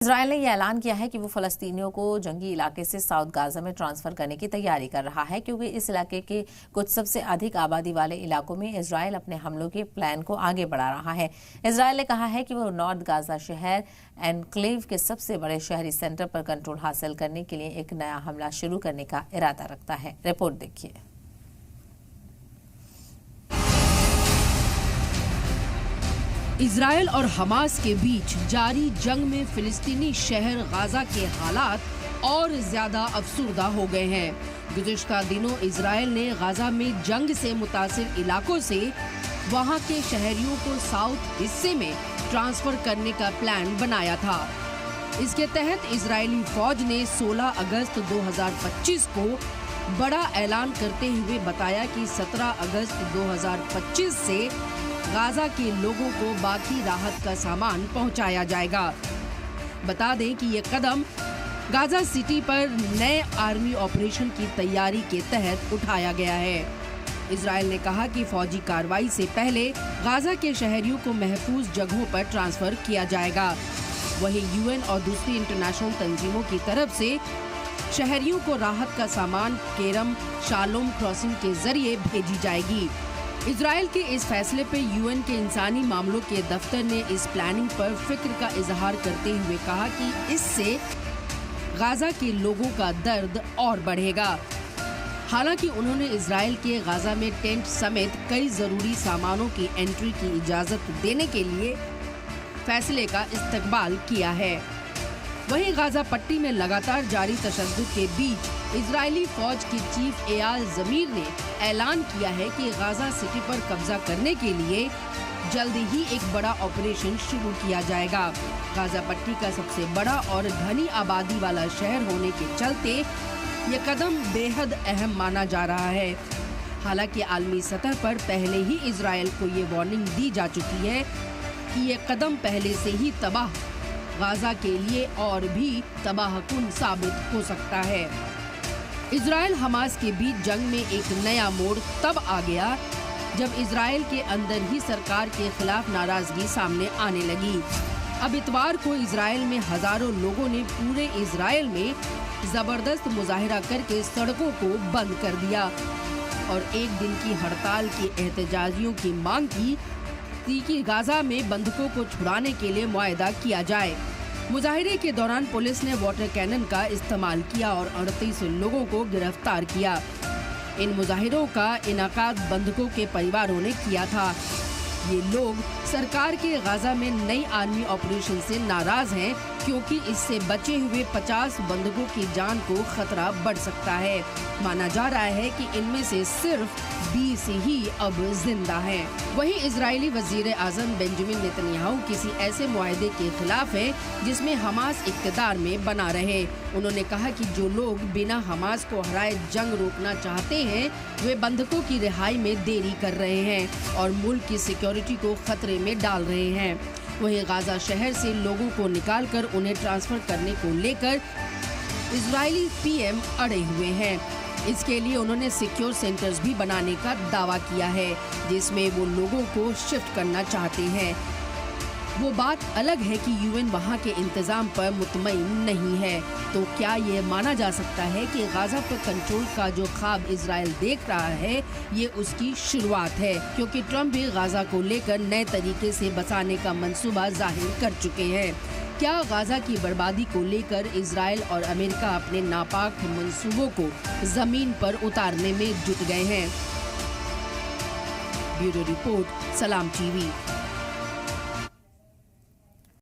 اسرائیل نے یہ اعلان کیا ہے کہ وہ فلسطینیوں کو جنگی علاقے سے ساؤتھ غازہ میں ٹرانسفر کرنے کی تیاری کر رہا ہے کیونکہ اس علاقے کے کچھ سب سے ادھک آبادی والے علاقوں میں اسرائیل اپنے حملوں کے پلان کو آگے بڑھا رہا ہے۔ اسرائیل نے کہا ہے کہ وہ نارتھ غازہ شہر انکلیو کے سب سے بڑے شہری سینٹر پر کنٹرول حاصل کرنے کے لیے ایک نیا حملہ شروع کرنے کا ارادہ رکھتا ہے۔ رپورٹ دیکھیے۔ اسرائیل اور حماس کے بیچ جاری جنگ میں فلسطینی شہر غازہ کے حالات اور زیادہ افسردہ ہو گئے ہیں۔ گزشتہ دنوں اسرائیل نے غازہ میں جنگ سے متاثر علاقوں سے وہاں کے شہریوں کو ساؤتھ حصے میں ٹرانسفر کرنے کا پلان بنایا تھا۔ اس کے تحت اسرائیلی فوج نے 16 اگست 2025 کو بڑا اعلان کرتے ہوئے بتایا کہ 17 اگست 2025 سے غازہ کے لوگوں کو باقی راحت کا سامان پہنچایا جائے گا۔ بتا دیں کہ یہ قدم غازہ سٹی پر نئے آرمی آپریشن کی تیاری کے تحت اٹھایا گیا ہے۔ اسرائیل نے کہا کہ فوجی کارروائی سے پہلے غازہ کے شہریوں کو محفوظ جگہوں پر ٹرانسفر کیا جائے گا۔ وہیں UN اور دوسری انٹرنیشنل تنظیموں کی طرف سے شہریوں کو راحت کا سامان کرم شالوم کراسنگ کے ذریعے بھیجی جائے گی۔ اسرائیل کے اس فیصلے پہ UN کے انسانی معاملوں کے دفتر نے اس پلاننگ پر فکر کا اظہار کرتے ہوئے کہا کہ اس سے غازہ کے لوگوں کا درد اور بڑھے گا۔ حالانکہ انہوں نے اسرائیل کے غازہ میں ٹینٹ سمیت کئی ضروری سامانوں کی انٹری کی اجازت دینے کے لیے فیصلے کا استقبال کیا ہے۔ وہیں غازہ پٹی میں لگاتار جاری تشدد کے بیچ اسرائیلی فوج کے چیف ایال زمیر نے اعلان کیا ہے کہ غازہ سٹی پر قبضہ کرنے کے لیے جلد ہی ایک بڑا آپریشن شروع کیا جائے گا۔ غازہ پٹی کا سب سے بڑا اور گھنی آبادی والا شہر ہونے کے چلتے یہ قدم بے حد اہم مانا جا رہا ہے۔ حالانکہ عالمی سطح پر پہلے ہی اسرائیل کو یہ وارننگ دی جا چکی ہے کہ یہ قدم پہلے سے ہی تباہ غازہ کے لیے اور بھی تباہ کن ثابت ہو سکتا ہے۔ اسرائیل حماس کے بیچ جنگ میں ایک نیا موڑ تب آ گیا جب اسرائیل کے اندر ہی سرکار کے خلاف ناراضگی سامنے آنے لگی۔ اب اتوار کو اسرائیل میں ہزاروں لوگوں نے پورے اسرائیل میں زبردست مظاہرہ کر کے سڑکوں کو بند کر دیا اور ایک دن کی ہڑتال کے احتجاجیوں کی مانگ کی کہ غازہ میں بندھکوں کو چھڑانے کے لیے معاہدہ کیا جائے۔ مظاہرے کے دوران پولیس نے واٹر کینن کا استعمال کیا اور 38 لوگوں کو گرفتار کیا۔ ان مظاہروں کا انعقاد بندھکوں کے پریواروں نے کیا تھا۔ یہ لوگ سرکار کے غازہ میں نئی آرمی آپریشن سے ناراض ہیں کیونکہ اس سے بچے ہوئے 50 بندھکوں کی جان کو خطرہ بڑھ سکتا ہے۔ مانا جا رہا ہے کہ ان میں سے صرف 20 ہی اب زندہ ہیں۔ وہیں اسرائیلی وزیر اعظم بنجامن نتنیاہو کسی ایسے معاہدے کے خلاف ہیں جس میں حماس اقتدار میں بنا رہے۔ انہوں نے کہا کہ جو لوگ بنا حماس کو ہرائے جنگ روکنا چاہتے ہیں وہ بندھکوں کی رہائی میں دیری کر رہے ہیں اور ملک کی سیکیورٹی کو خطرے میں ڈال رہے ہیں۔ وہیں غازہ شہر سے لوگوں کو نکال کر انہیں ٹرانسفر کرنے کو لے کر اسرائیلی PM اڑے ہوئے ہیں۔ اس کے لیے انہوں نے سیکیور سینٹرز بھی بنانے کا دعویٰ کیا ہے جس میں وہ لوگوں کو شفٹ کرنا چاہتے ہیں۔ وہ بات الگ ہے کہ UN وہاں کے انتظام پر مطمئن نہیں ہے۔ تو کیا یہ مانا جا سکتا ہے کہ غازہ پر کنٹرول کا جو خواب اسرائیل دیکھ رہا ہے یہ اس کی شروعات ہے، کیونکہ ٹرمپ بھی غازہ کو لے کر نئے طریقے سے بسانے کا منصوبہ ظاہر کر چکے ہیں۔ کیا غازہ کی بربادی کو لے کر اسرائیل اور امریکہ اپنے ناپاک منصوبوں کو زمین پر اتارنے میں جٹ گئے ہیں؟ بیورو رپورٹ، سلام TV۔